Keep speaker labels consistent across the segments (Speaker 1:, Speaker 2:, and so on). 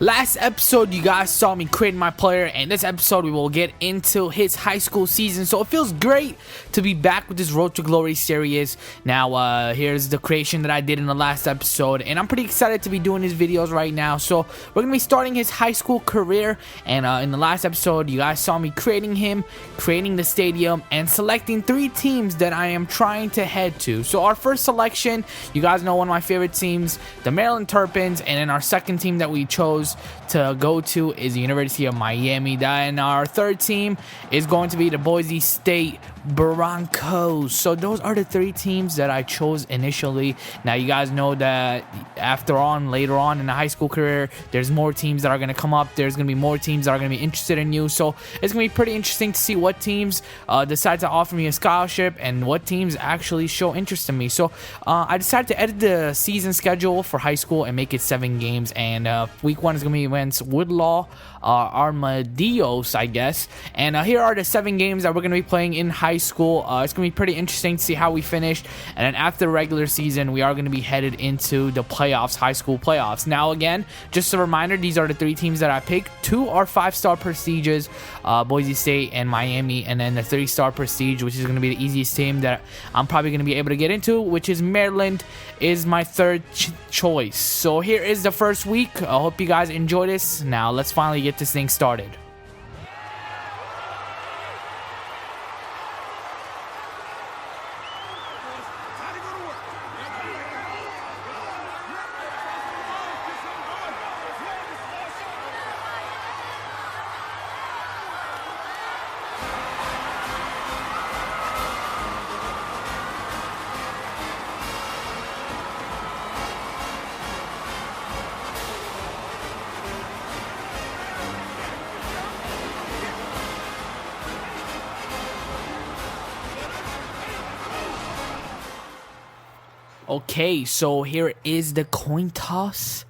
Speaker 1: Last episode, you guys saw me creating my player, and this episode we will get into his high school season. So it feels great to be back with this Road to Glory series. Now, here's the creation that I did in the last episode, and I'm pretty excited to be doing these videos right now. So we're gonna be starting his high school career, and in the last episode, you guys saw me creating him, creating the stadium, and selecting 3 teams that I am trying to head to. So our first selection, you guys know one of my favorite teams, the Maryland Terrapins, and then our second team that we chose to go to is the University of Miami. And our third team is going to be the Boise State Broncos. So those are the 3 teams that I chose initially. Now you guys know that later on in the high school career, there's more teams that are going to come up. There's going to be more teams that are going to be interested in you. So it's going to be pretty interesting to see what teams decide to offer me a scholarship and what teams actually show interest in me. So I decided to edit the season schedule for high school and make it 7 games. And week 1 is going to be against Woodlaw Armadillos, I guess. And here are the 7 games that we're going to be playing in high school. It's going to be pretty interesting to see how we finished. And then after the regular season, we are going to be headed into the playoffs, high school playoffs. Now, again, just a reminder, these are the 3 teams that I picked. 2 are 5-star prestiges, Boise State and Miami. And then the 3-star prestige, which is going to be the easiest team that I'm probably going to be able to get into, which is Maryland, is my third choice. So here is the first week. I hope you guys enjoy this. Now, let's finally get this thing started. Okay, so here is the coin toss.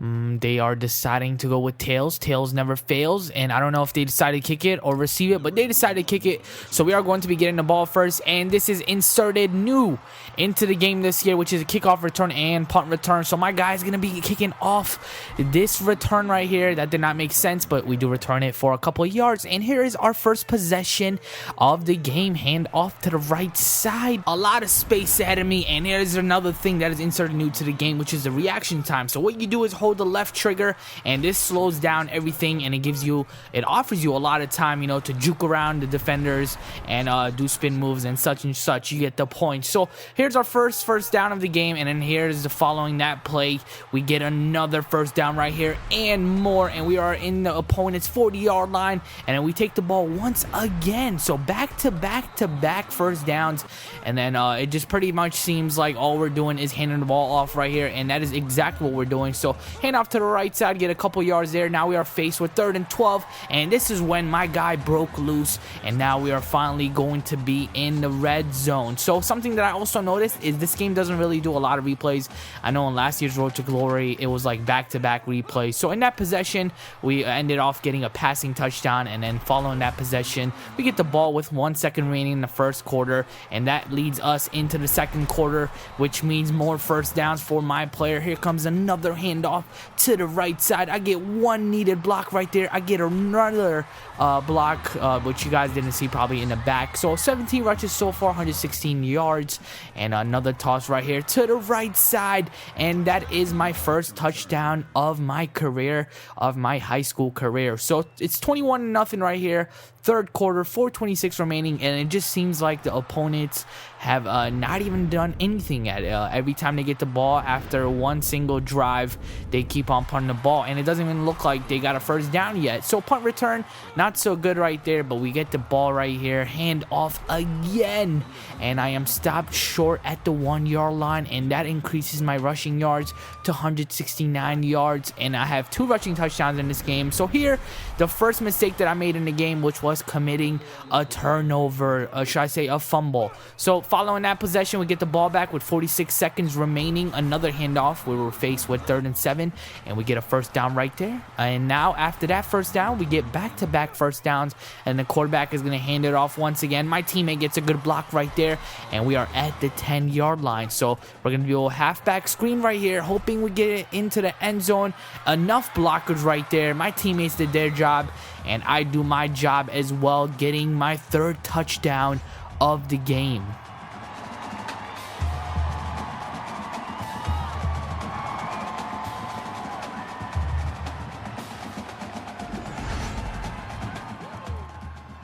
Speaker 1: They are deciding to go with tails. Tails never fails, and I don't know if they decided to kick it or receive it, but they decided to kick it. So we are going to be getting the ball first, and this is inserted new into the game this year, which is a kickoff return and punt return. So my guy is going to be kicking off this return right here. That did not make sense, but we do return it for a couple of yards. And here is our first possession of the game. Hand off to the right side. A lot of space ahead of me, and here is another thing that is inserted new to the game, which is the reaction time. So what you do is hold the left trigger, and this slows down everything, and it offers you a lot of time, you know, to juke around the defenders and do spin moves and such. You get the point. So here's our first down of the game, and then here's the following that play, we get another first down right here and more, and we are in the opponent's 40-yard line, and then we take the ball once again. So back to back first downs, and then it just pretty much seems like all we're doing is handing the ball off right here, and that is exactly what we're doing. So hand off to the right side, get a couple yards there. Now we are faced with 3rd and 12, and this is when my guy broke loose, and now we are finally going to be in the red zone. So something that I also noticed is this game doesn't really do a lot of replays. I know in last year's Road to Glory, it was like back-to-back replays. So in that possession, we ended off getting a passing touchdown, and then following that possession, we get the ball with 1 second remaining in the first quarter, and that leads us into the second quarter, which means more first downs for my player. Here comes another handoff to the right side. I get 1 needed block right there. I get another block, which you guys didn't see probably in the back. So 17 rushes so far, 116 yards, and another toss right here to the right side, and that is my first touchdown of my career, of my high school career. So it's 21-0 right here. Third quarter, 4:26 remaining, and it just seems like the opponents have not even done anything at it. Every time they get the ball after one single drive, they keep on punting the ball, and it doesn't even look like they got a first down yet. So punt return, not so good right there, but we get the ball right here. Hand off again, and I am stopped short at the 1-yard line, and that increases my rushing yards to 169 yards, and I have 2 rushing touchdowns in this game. So here, the first mistake that I made in the game, which was committing a turnover, should I say a fumble. So following that possession, we get the ball back with 46 seconds remaining. Another handoff where we're faced with 3rd and 7. 7, and we get a first down right there. And now after that first down, we get back-to-back first downs, and the quarterback is going to hand it off once again. My teammate gets a good block right there, and we are at the 10-yard line. So we're going to do a halfback screen right here, hoping we get it into the end zone. Enough blockers right there. My teammates did their job, and I do my job as well, getting my 3rd touchdown of the game.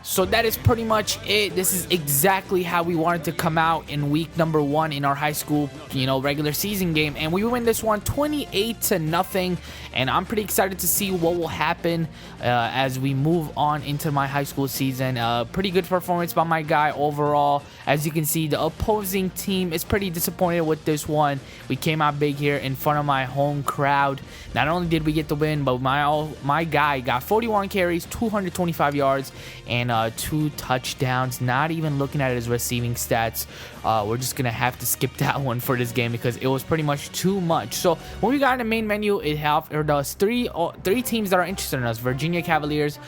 Speaker 1: So that is pretty much it. This is exactly how we wanted to come out in week number 1 in our high school, regular season game. And we win this one 28-0. And I'm pretty excited to see what will happen as we move on into my high school season. Pretty good performance by my guy overall. As you can see, the opposing team is pretty disappointed with this one. We came out big here in front of my home crowd. Not only did we get the win, but my guy got 41 carries, 225 yards, and 2 touchdowns. Not even looking at his receiving stats. We're just gonna have to skip that one for this game because it was pretty much too much. So when we got in the main menu, it does three teams that are interested in us: Virginia Cavaliers,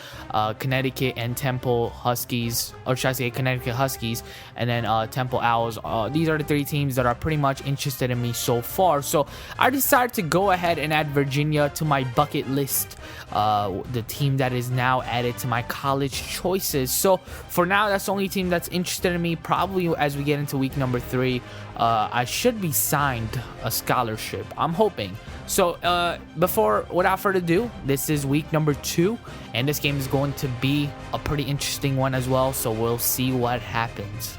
Speaker 1: Connecticut, and Temple Huskies, or should I say Connecticut Huskies, and then Temple Owls. These are the 3 teams that are pretty much interested in me so far. So I decided to go ahead and add Virginia to my bucket list, the team that is now added to my college choices. So for now, that's the only team that's interested in me. Probably as we get into week number 3, I should be signed a scholarship, I'm hoping. So without further ado, this is week number 2, and this game is going to be a pretty interesting one as well. So we'll see what happens.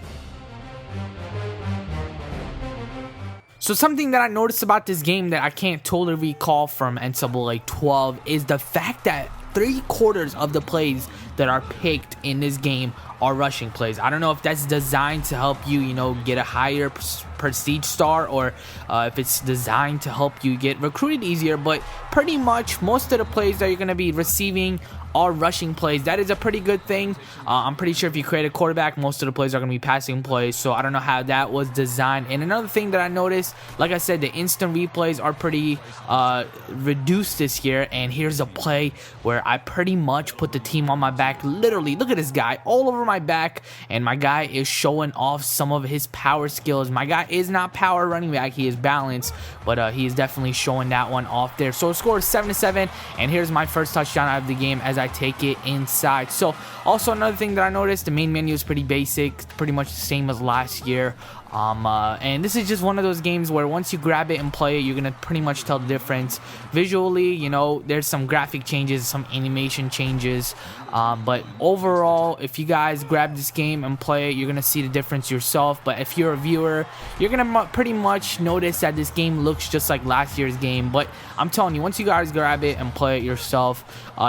Speaker 1: So something that I noticed about this game that I can't totally recall from NCAA 12 is the fact that 3/4 of the plays that are picked in this game are rushing plays. I don't know if that's designed to help you, get a higher prestige star, or if it's designed to help you get recruited easier, but pretty much most of the plays that you're going to be receiving are rushing plays. That is a pretty good thing. I'm pretty sure if you create a quarterback, most of the plays are going to be passing plays, so I don't know how that was designed. And another thing that I noticed, like I said, the instant replays are pretty reduced this year, and here's a play where I pretty much put the team on my back. Literally, look at this guy all over my back, and my guy is showing off some of his power skills. My guy is not power running back, he is balanced, but he is definitely showing that one off there. So the score is 7-7, and here's my first touchdown out of the game as I take it inside. So also another thing that I noticed, the main menu is pretty basic, pretty much the same as last year. And this is just one of those games where once you grab it and play it, you're gonna pretty much tell the difference visually. There's some graphic changes, some animation changes, but overall, if you guys grab this game and play it, you're gonna see the difference yourself. But if you're a viewer, you're gonna pretty much notice that this game looks just like last year's game. But I'm telling you, once you guys grab it and play it yourself,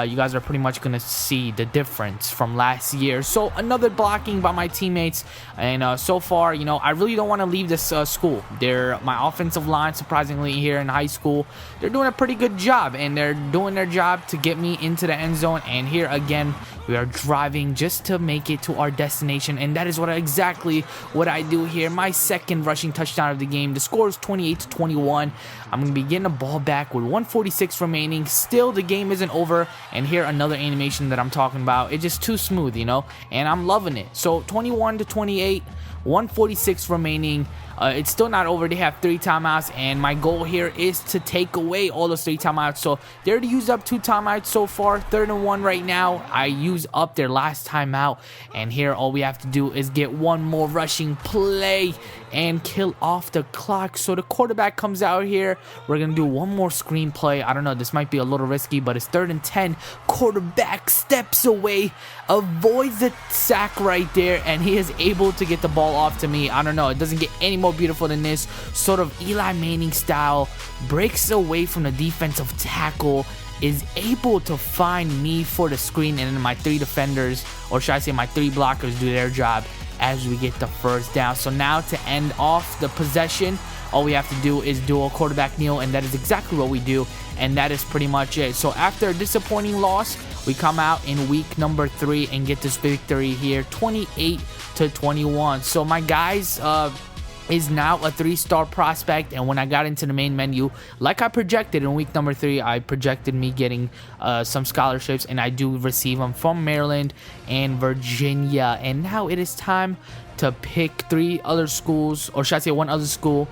Speaker 1: you guys are pretty much gonna see the difference from last year. So another blocking by my teammates, and so far, I really don't want to leave this school. My offensive line, surprisingly, here in high school, they're doing a pretty good job, and they're doing their job to get me into the end zone. And here again, we are driving just to make it to our destination, and that is exactly what I do here. My second rushing touchdown of the game. The score is 28-21. I'm going to be getting the ball back with 1:46 remaining. Still, the game isn't over, and here another animation that I'm talking about. It's just too smooth, and I'm loving it. So 21-28. 1:46 remaining. It's still not over. They have 3 timeouts, and my goal here is to take away all those 3 timeouts. So they already used up 2 timeouts so far. 3rd and 1 right now. I used up their last timeout, and here all we have to do is get one more rushing play and kill off the clock. So the quarterback comes out here. We're gonna do one more screen play. I don't know, this might be a little risky, but it's 3rd and 10. Quarterback steps away, avoids the sack right there, and he is able to get the ball off to me. I don't know, it doesn't get any more beautiful than this. Sort of Eli Manning style, breaks away from the defensive tackle, is able to find me for the screen, and then my 3 defenders, or should I say my 3 blockers, do their job as we get the first down. So now to end off the possession, all we have to do is do a quarterback kneel, and that is exactly what we do, and that is pretty much it. So after a disappointing loss, we come out in week number 3 and get this victory here, 28-21. So my guys, is now a 3-star prospect. And when I got into the main menu, like I projected in week number 3, I projected me getting some scholarships, and I do receive them from Maryland and Virginia. And now it is time to pick 3 other schools, or should I say 1 other school.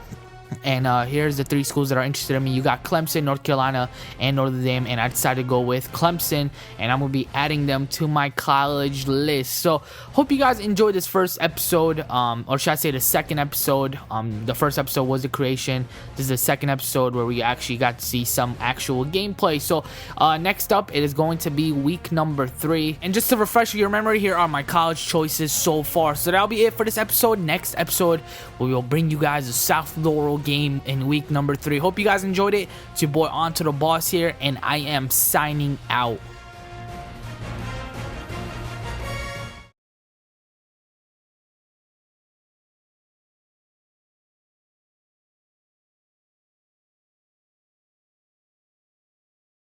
Speaker 1: And here's the 3 schools that are interested in me. You got Clemson, North Carolina, and Notre Dame. And I decided to go with Clemson, and I'm going to be adding them to my college list. So hope you guys enjoyed this first episode, or should I say the second episode. The first episode was the creation. This is the second episode where we actually got to see some actual gameplay. So next up, it is going to be week number 3. And just to refresh your memory, here are my college choices so far. So that'll be it for this episode. Next episode, we will bring you guys a South Laurel game in week number 3. Hope you guys enjoyed it. It's your boy AntoDaBoss here, and I am signing out.